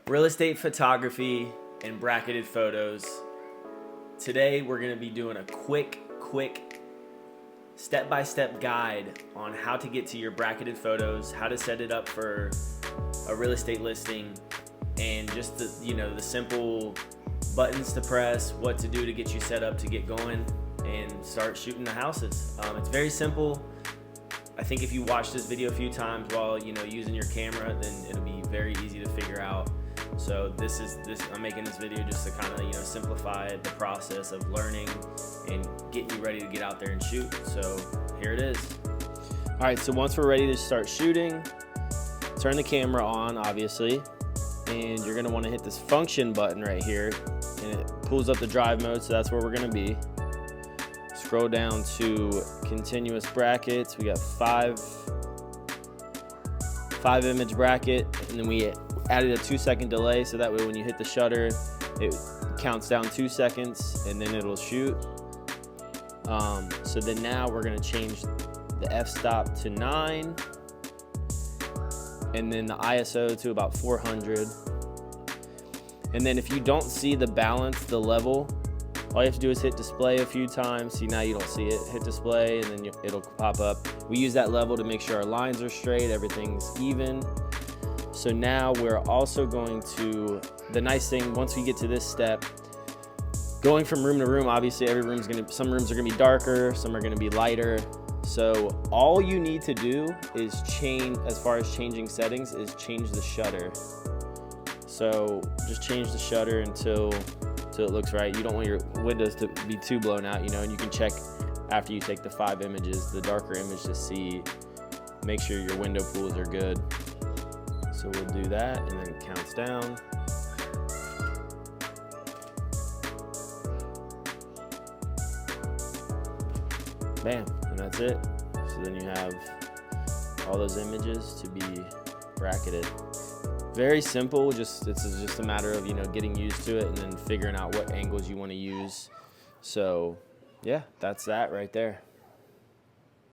Real estate photography and bracketed photos. Today we're going to be doing a quick step-by-step guide on how to get to your bracketed photos, how to set it up for a real estate listing, and just the simple buttons to press, what to do to get you set up to get going and start shooting the houses. It's very simple. I think if you watch this video a few times while using your camera, then it'll be very easy to figure out. So I'm making this video just to kind of simplify the process of learning and getting you ready to get out there and shoot. So here it is. All right, so once we're ready to start shooting, turn the camera on, obviously, and you're gonna want to hit this function button right here, and it pulls up the drive mode, so that's where we're gonna be. Scroll down to continuous brackets. We got five image bracket, and then we added a 2-second delay, so that way when you hit the shutter, it counts down 2 seconds and then it'll shoot. So then now we're gonna change the f-stop to 9 and then the ISO to about 400. And then if you don't see the balance, the level, all you have to do is hit display a few times. See, now you don't see it. Hit display and then it'll pop up. We use that level to make sure our lines are straight, everything's even. So now we're also going to, the nice thing, once we get to this step, going from room to room, obviously some rooms are gonna be darker, some are gonna be lighter. So all you need to do is change, as far as changing settings, is change the shutter. So just change the shutter until it looks right. You don't want your windows to be too blown out, and you can check after you take the 5 images, the darker image, to see, make sure your window pools are good. So we'll do that, and then it counts down. Bam, and that's it. So then you have all those images to be bracketed. Very simple, it's just a matter of getting used to it and then figuring out what angles you want to use. So yeah, that's that right there.